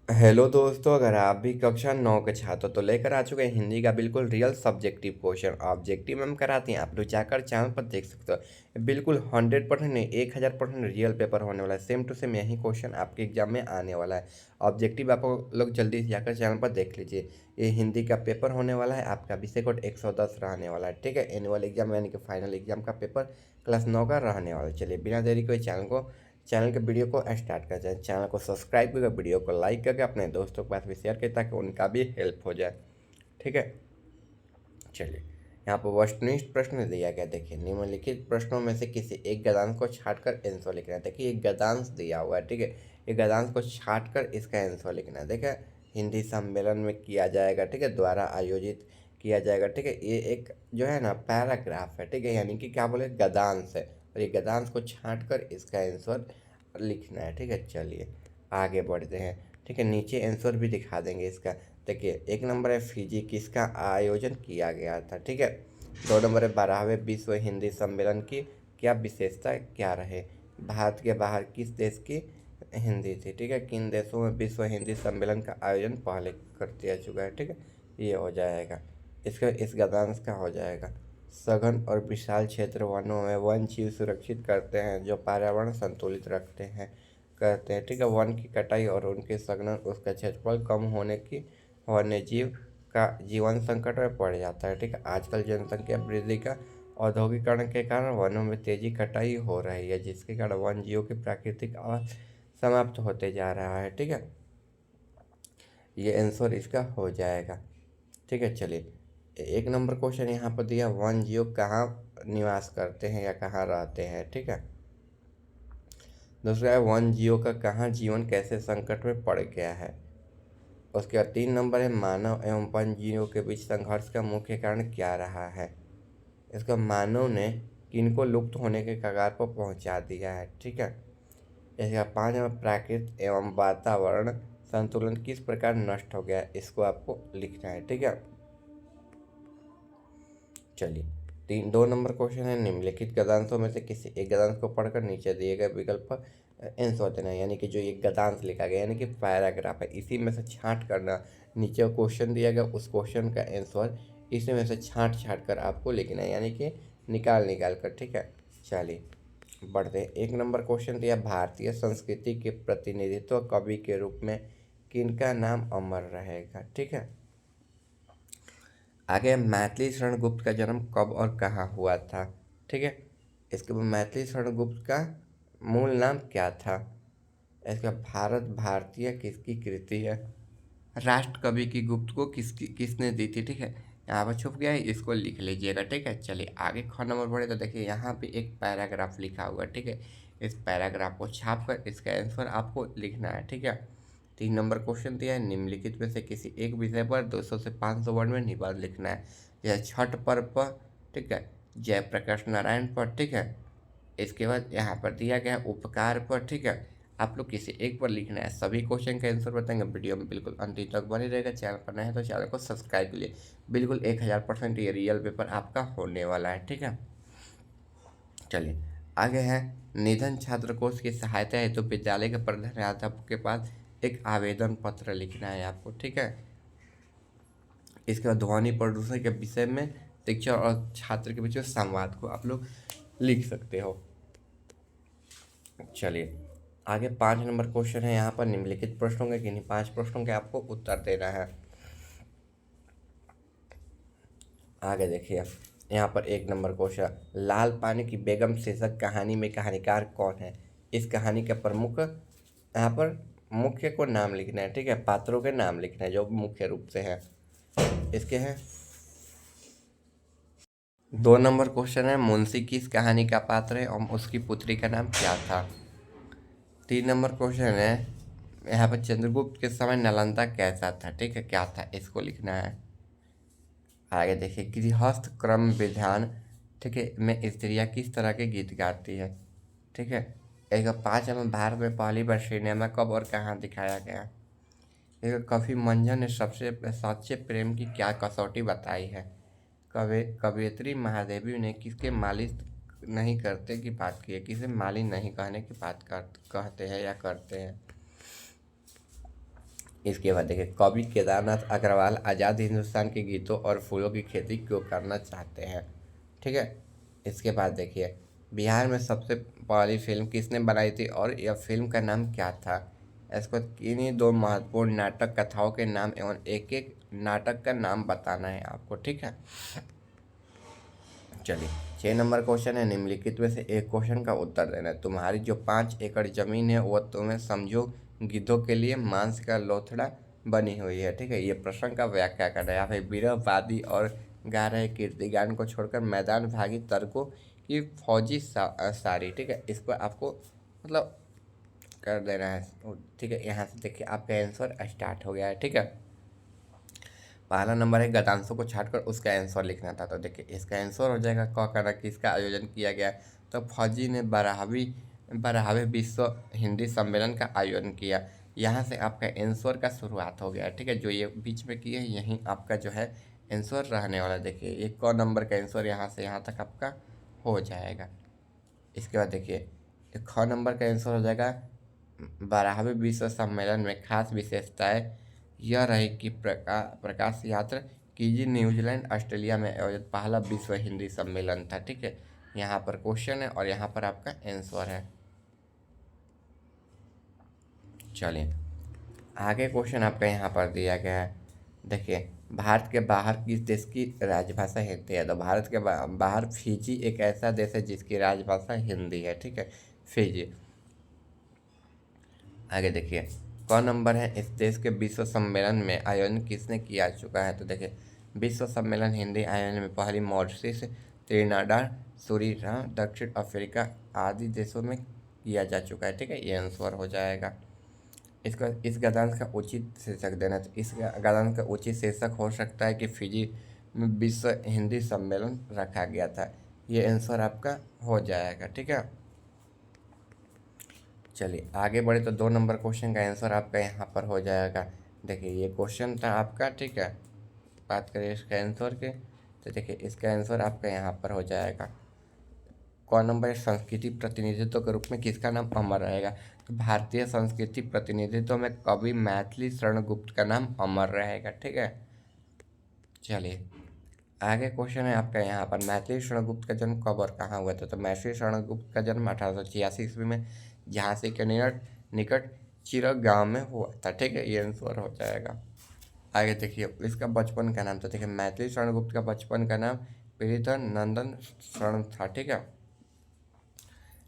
Hello दोस्तों, अगर आप भी कक्षा 9 के छात्र तो लेकर आ चुके हैं हिंदी का बिल्कुल रियल सब्जेक्टिव क्वेश्चन। ऑब्जेक्टिव में हम कराते हैं, आप लोग जाकर चैनल पर देख सकते हो। बिल्कुल 100% नहीं, 1000% रियल पेपर होने वाला है। सेम टू सेम यही क्वेश्चन आपके एग्जाम में आने वाला है। ऑब्जेक्टिव आप लोग जल्दी से जाकर चैनल पर देख लीजिए। ये हिंदी का पेपर होने वाला है, आपका विषय कोड 110 रहने वाला है। ठीक है, एनुअल एग्जाम यानी कि फाइनल एग्जाम का पेपर क्लास 9 का रहने वाला है। चलिए बिना देरी कोई चैनल के वीडियो को स्टार्ट करते हैं। चैनल को सब्सक्राइब करके वीडियो को लाइक करके अपने दोस्तों के पास भी शेयर करें ताकि उनका भी हेल्प हो जाए। ठीक है, चलिए यहाँ पर वस्तुनिष्ठ प्रश्न दिया गया। देखिए, निम्नलिखित प्रश्नों में से किसी एक गद्यांश को छांटकर आंसर लिखना है। देखिए, एक गद्यांश दिया हुआ है। ठीक है, एक गद्यांश को छांटकर इसका आंसर लिखना है। देखिए, हिंदी सम्मेलन में किया जाएगा। ठीक है, द्वारा आयोजित किया जाएगा। ठीक है, ये एक जो है ना पैराग्राफ है। ठीक है, यानी कि क्या बोले, गद्यांश है और ये गद्यांश को छांट कर इसका आंसर लिखना है। ठीक है, चलिए आगे बढ़ते हैं। ठीक है, नीचे आंसर भी दिखा देंगे इसका। देखिए, एक नंबर है फिजी, किसका आयोजन किया गया था। ठीक है, 2 नंबर है 12वें विश्व हिंदी सम्मेलन की क्या विशेषता क्या रहे। भारत के बाहर किस देश की हिंदी थी। ठीक है, किन देशों में विश्व हिंदी सम्मेलन का आयोजन पहले कर दिया चुका है। ठीक है, ये हो जाएगा। इसका इस गद्यांश का हो जाएगा। सघन और विशाल क्षेत्र वनों में वन जीव सुरक्षित करते हैं जो पर्यावरण संतुलित रखते हैं करते हैं। ठीक है, वन की कटाई और उनके संघनन उसका क्षेत्रफल कम होने की वन्यजीव का जीवन संकट में पड़ जाता है। ठीक है, आजकल जनसंख्या वृद्धि का औद्योगिकरण के कारण वनों में तेजी कटाई हो रही है जिसके कारण वन जीवों की प्राकृतिक आवास समाप्त होते जा रहा है। ठीक है, ये आंसर इसका हो जाएगा। ठीक है, चलिए एक नंबर क्वेश्चन यहाँ पर दिया, वन जीव कहाँ निवास करते हैं या कहाँ रहते हैं। ठीक है, दूसरा है वन जीवों का कहाँ जीवन कैसे संकट में पड़ गया है। उसके बाद 3 नंबर है मानव एवं वन्य जीवों के बीच संघर्ष का मुख्य कारण क्या रहा है। इसका मानव ने किनको लुप्त होने के कगार पर पहुंचा दिया है। ठीक है, इसका 5 नंबर प्रकृति एवं वातावरण संतुलन किस प्रकार नष्ट हो गया है, इसको आपको लिखना है। ठीक है, चलिए 2 नंबर क्वेश्चन है, निम्नलिखित गद्यांशों में से किसी एक गद्यांश को पढ़कर नीचे दिए गए विकल्प पर आंसर देना है। यानी कि जो एक गद्यांश लिखा गया यानी कि पैराग्राफ है, इसी में से छांट करना। नीचे क्वेश्चन दिया गया, उस क्वेश्चन का आंसर इसी में से छांट छांट कर आपको लिखना है, यानी कि निकाल निकाल कर। ठीक है, चलिए बढ़ते हैं। 1 नंबर क्वेश्चन दिया, भारतीय संस्कृति के प्रतिनिधित्व कवि के रूप में किनका नाम अमर रहेगा। ठीक है, आगे मैथिली शरण गुप्त का जन्म कब और कहाँ हुआ था। ठीक है, इसके बाद मैथिली शरण गुप्त का मूल नाम क्या था। इसका भारत भारतीय किसकी कृति है। राष्ट्र कवि की गुप्त को किसने दी थी। ठीक है, यहाँ पर छुप गया है, इसको लिख लीजिएगा। ठीक है, चलिए आगे 6 नंबर बढ़े तो देखिए यहाँ पे एक पैराग्राफ लिखा हुआ है। ठीक है, इस पैराग्राफ को छाप कर इसका आंसर आपको लिखना है। ठीक है, 3 नंबर क्वेश्चन दिया है, निम्नलिखित में से किसी एक विषय पर 200 से 500 वर्ड में निबंध लिखना है। यह छठ पर्व पर। ठीक है, जयप्रकाश नारायण पर। ठीक है, इसके बाद यहाँ पर दिया गया है उपकार पर। ठीक है, आप लोग किसी एक पर लिखना है। सभी क्वेश्चन का आंसर बताएंगे, वीडियो में बिल्कुल अंतिम तक बने रहेगा। चैनल पर नए हैं तो चैनल को सब्सक्राइब कर लिए। बिल्कुल 1000% ये रियल पेपर आपका होने वाला है। ठीक है, चलिए आगे है, निधन छात्र कोष की सहायता हेतु विद्यालय के प्रधानाध्यापक के पास एक आवेदन पत्र लिखना है आपको। ठीक है, इसके बाद ध्वनि प्रदूषण के विषय में शिक्षक और छात्र के बीच में संवाद को आप लोग लिख सकते हो। चलिए आगे 5 नंबर क्वेश्चन है, यहाँ पर निम्नलिखित प्रश्नों के किन्हीं 5 प्रश्नों के आपको उत्तर देना है। आगे देखिए, यहाँ पर 1 नंबर क्वेश्चन, लाल पानी की बेगम शीर्षक कहानी में कहानीकार कौन है। इस कहानी के प्रमुख यहाँ पर मुख्य को नाम लिखना है। ठीक है, पात्रों के नाम लिखना है जो मुख्य रूप से है इसके हैं। 2 नंबर क्वेश्चन है, मुंशी किस कहानी का पात्र है और उसकी पुत्री का नाम क्या था। 3 नंबर क्वेश्चन है, यहाँ पर चंद्रगुप्त के समय नालंदा कैसा था। ठीक है, क्या था, इसको लिखना है। आगे देखिए, गृहस्थ क्रम विधान। ठीक है, में स्त्रियाँ किस तरह के गीत गाती है। ठीक है, एक 5 में भारत में पहली बार सिनेमा कब और कहाँ दिखाया गया। एक कवि मंझन ने सबसे सच्चे प्रेम की क्या कसौटी बताई है। कवयित्री महादेवी ने किसके मालिश नहीं करते की बात की है, किसे माली नहीं कहने की बात कहते हैं या करते हैं। इसके बाद देखिए, कवि केदारनाथ अग्रवाल आज़ाद हिंदुस्तान के गीतों और फूलों की खेती क्यों करना चाहते हैं। ठीक है। इसके बाद देखिए, बिहार में सबसे पहली फिल्म किसने बनाई थी और यह फिल्म का नाम क्या था। इसको किन्हीं दो महत्वपूर्ण नाटक कथाओं के नाम एवं एक एक नाटक का नाम बताना है आपको। ठीक है। चलिए, 6 नंबर क्वेश्चन है, निम्नलिखित में से एक क्वेश्चन का उत्तर देना है। तुम्हारी जो 5 एकड़ जमीन है वह तुम्हें समझो गिद्धों के लिए मांस का लोथड़ा बनी हुई है। ठीक है। ये प्रश्न का व्याख्या कर रहा है। यहाँ पे विरह वादी और गा रहे कीर्तिगान को छोड़कर मैदान भागी तर्कों की फौजी सारी। ठीक है। इसको आपको मतलब कर देना है। ठीक है। यहाँ से देखिए, आपका आंसर स्टार्ट हो गया है। ठीक है। पहला नंबर है, गतांशों को छाटकर उसका आंसर लिखना था। तो देखिए, इसका आंसर हो जाएगा क करना किसका आयोजन किया गया। तो फौजी ने बारहवें विश्व हिंदी सम्मेलन का आयोजन किया। यहाँ से आपका आंसर का शुरुआत हो गया। ठीक है। जो ये बीच में किए यहीं आपका जो है आंसर रहने वाला। देखिए, ये क नंबर का आंसर यहाँ से यहाँ तक आपका हो जाएगा। इसके बाद देखिए, ख नंबर का आंसर हो जाएगा, 12वें विश्व सम्मेलन में खास विशेषताएं यह रही कि प्रकाश यात्रा कीजिए न्यूजीलैंड ऑस्ट्रेलिया में आयोजित पहला विश्व हिंदी सम्मेलन था। ठीक है। यहाँ पर क्वेश्चन है और यहाँ पर आपका आंसर है। चलिए, आगे क्वेश्चन आपका यहाँ पर दिया गया है। देखिए, भारत के बाहर किस देश की राजभाषा हिंदी है। तो भारत के बाहर फिजी एक ऐसा देश है जिसकी राजभाषा हिंदी है। ठीक है। फिजी। आगे देखिए, कौन नंबर है, इस देश के विश्व सम्मेलन में आयोजन किसने किया चुका है। तो देखिए, विश्व सम्मेलन हिंदी आयोजन में पहली मॉरिशस, त्रिनिदाद, सूरीनाम, दक्षिण अफ्रीका आदि देशों में किया जा चुका है। ठीक है। ये आंसर हो जाएगा। इसका इस गद्यांश का उचित शीर्षक देना। तो इस गद्यांश का उचित शीर्षक हो सकता है कि फिजी में विश्व हिंदी सम्मेलन रखा गया था। ये आंसर आपका हो जाएगा। ठीक है। चलिए, आगे बढ़े तो 2 नंबर क्वेश्चन का आंसर आपका यहाँ पर हो जाएगा। देखिए, ये क्वेश्चन था आपका। ठीक है। बात करें इसका आंसर के, तो देखिए इसका आंसर आपका यहाँ पर हो जाएगा। कौन नंबर, संस्कृति प्रतिनिधित्व के रूप में किसका नाम अमर रहेगा। तो भारतीय संस्कृति प्रतिनिधित्व में कवि मैथिली शरण गुप्त का नाम अमर रहेगा। ठीक है। चलिए, आगे क्वेश्चन है आपका यहाँ पर, मैथिली शरण गुप्त का जन्म कब और कहाँ हुआ था। तो मैथिली शरण गुप्त का जन्म 1886 ईस्वी में झांसी के निकट चिरक गांव में हुआ था। ठीक है। ये आंसर हो जाएगा। आगे देखिए, इसका बचपन का नाम। तो देखिए, मैथिली शरण गुप्त का बचपन का नाम प्रीतम नंदन शरण था। ठीक है।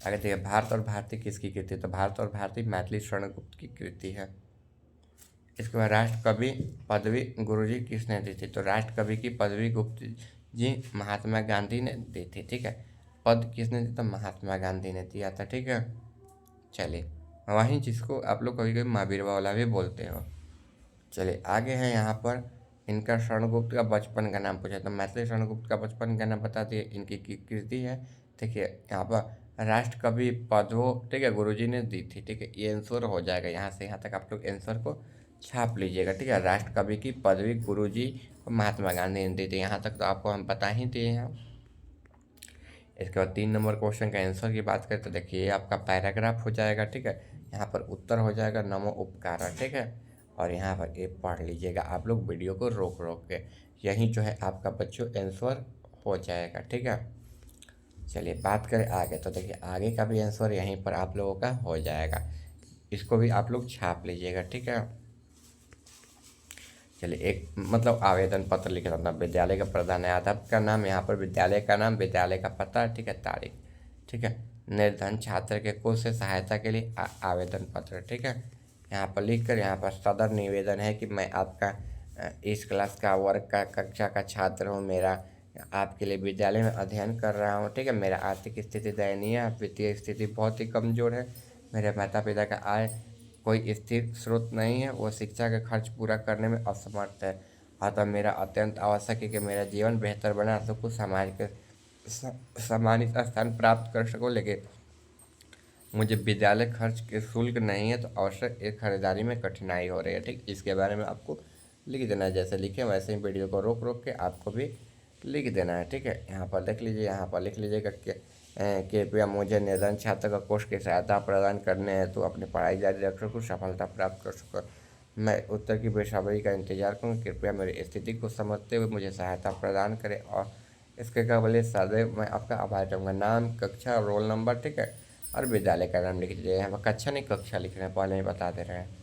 आगे देखिए, भारत और भारती किसकी कृति। तो भारत और भारती मैथिली शरण गुप्त की कृति है। इसके बाद, राष्ट्र कवि पदवी गुरुजी किसने दी थी। तो राष्ट्र कवि की पदवी गुप्त जी महात्मा गांधी ने दी थी। ठीक है। पद किसने दी, तो महात्मा गांधी ने दिया था। ठीक है। चलिए, वहीं जिसको आप लोग कभी कभी महावीर वाला भी बोलते हो। चलिए, आगे है यहाँ पर, इनका शरणगुप्त का बचपन का नाम पूछा। तो मैथिली शरणगुप्त का बचपन का नाम बता दिए, इनकी कृति है। देखिए, यहाँ पर राष्ट्र कवि पदवो, ठीक है, गुरुजी ने दी थी। ठीक है। ये आंसर हो जाएगा। यहाँ से यहाँ तक आप लोग आंसर को छाप लीजिएगा। ठीक है। राष्ट्र कवि की पदवी गुरुजी और महात्मा गांधी ने दी थी। यहाँ तक तो आपको हम बता ही दिए हैं। इसके बाद 3 नंबर क्वेश्चन का आंसर की बात करें तो देखिए, ये आपका पैराग्राफ हो जाएगा। ठीक है। यहाँ पर उत्तर हो जाएगा नमो उपकार। ठीक है। और यहाँ पर ये पढ़ लीजिएगा आप लोग वीडियो को रोक रोक के, यहीं जो है आपका बच्चों आंसर हो जाएगा। ठीक है। चलिए, बात करें आगे तो देखिए, आगे का भी आंसर यहीं पर आप लोगों का हो जाएगा। इसको भी आप लोग छाप लीजिएगा। ठीक है। चलिए, एक मतलब आवेदन पत्र लिख देना। विद्यालय का प्रधानाध्यापक का नाम, यहाँ पर विद्यालय का नाम, विद्यालय का पता, ठीक है, तारीख। ठीक है। निर्धन छात्र के कुल से सहायता के लिए आवेदन पत्र। ठीक है। यहाँ पर लिख कर, यहाँ पर सदर निवेदन है कि मैं आपका इस क्लास का वर्ग का कक्षा का छात्र हूँ, मेरा आपके लिए विद्यालय में अध्ययन कर रहा हूँ। ठीक है। मेरा आर्थिक स्थिति दयनीय है, वित्तीय स्थिति बहुत ही कमज़ोर है, मेरे माता पिता का आय कोई स्थिर स्रोत नहीं है, वो शिक्षा का खर्च पूरा करने में असमर्थ है। अतः मेरा अत्यंत आवश्यक है कि मेरा जीवन बेहतर बना सकूँ, समाज के सम्मानित स्थान प्राप्त कर सकूँ, लेकिन मुझे विद्यालय खर्च के शुल्क नहीं है, तो आवश्यक एक खरीदारी में कठिनाई हो रही है। ठीक, इसके बारे में आपको लिख देना है। जैसे लिखे वैसे ही वीडियो को रोक रोक के आपको भी लिख देना है। ठीक है। यहाँ पर देख लीजिए, यहाँ पर लिख लीजिएगा कि कृपया मुझे निर्धन छात्र का कोर्स की सहायता प्रदान करने हेतु अपनी पढ़ाई जारी रख सकूँ, सफलता प्राप्त कर सकूँ। मैं उत्तर की बेसब्री का इंतजार करूँ। कृपया मेरी स्थिति को समझते हुए मुझे सहायता प्रदान करें और इसके काबिल सदैव मैं आपका आभार रहूँगा। नाम, कक्षा, रोल नंबर, ठीक है, और विद्यालय का नाम लिख दीजिए। यहाँ पर कक्षा नहीं कक्षा लिख रहे हैं, पहले ही बता दे रहे हैं।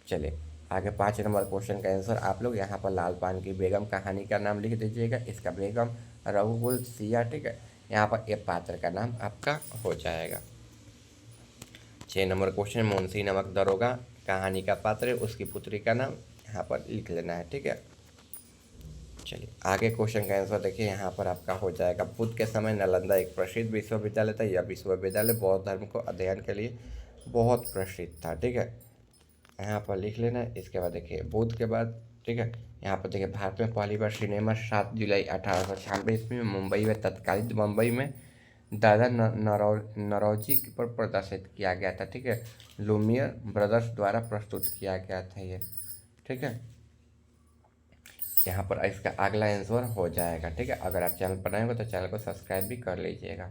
चलिए आगे 5 नंबर क्वेश्चन का आंसर आप लोग यहाँ पर लाल पान की बेगम कहानी का नाम लिख दीजिएगा। इसका बेगम रघुकुल सिया, ठीक है। यहाँ पर ये पात्र का नाम आपका हो जाएगा। 6 नंबर क्वेश्चन, मुंशी नमक दरोगा कहानी का पात्र है, उसकी पुत्री का नाम यहाँ पर लिख लेना है, ठीक है। चलिए आगे क्वेश्चन का आंसर देखिए, यहाँ पर आपका हो जाएगा। बुद्ध के समय नालंदा एक प्रसिद्ध विश्वविद्यालय था। यह विश्वविद्यालय बौद्ध धर्म को अध्ययन के लिए बहुत प्रसिद्ध था, ठीक है। यहाँ पर लिख लेना है। इसके बाद देखिए बुद्ध के बाद, ठीक है, यहाँ पर देखिए भारत में पहली बार सिनेमा 7 जुलाई 1896 ईस्वी में मुंबई में तत्कालीन मुंबई में दादा नौरोजी पर प्रदर्शित किया गया था, ठीक है। लुमियर ब्रदर्स द्वारा प्रस्तुत किया गया था ये, ठीक है। यहाँ पर इसका अगला आंसर हो जाएगा, ठीक है। अगर आप चैनल पर नए हो तो चैनल को सब्सक्राइब भी कर लीजिएगा।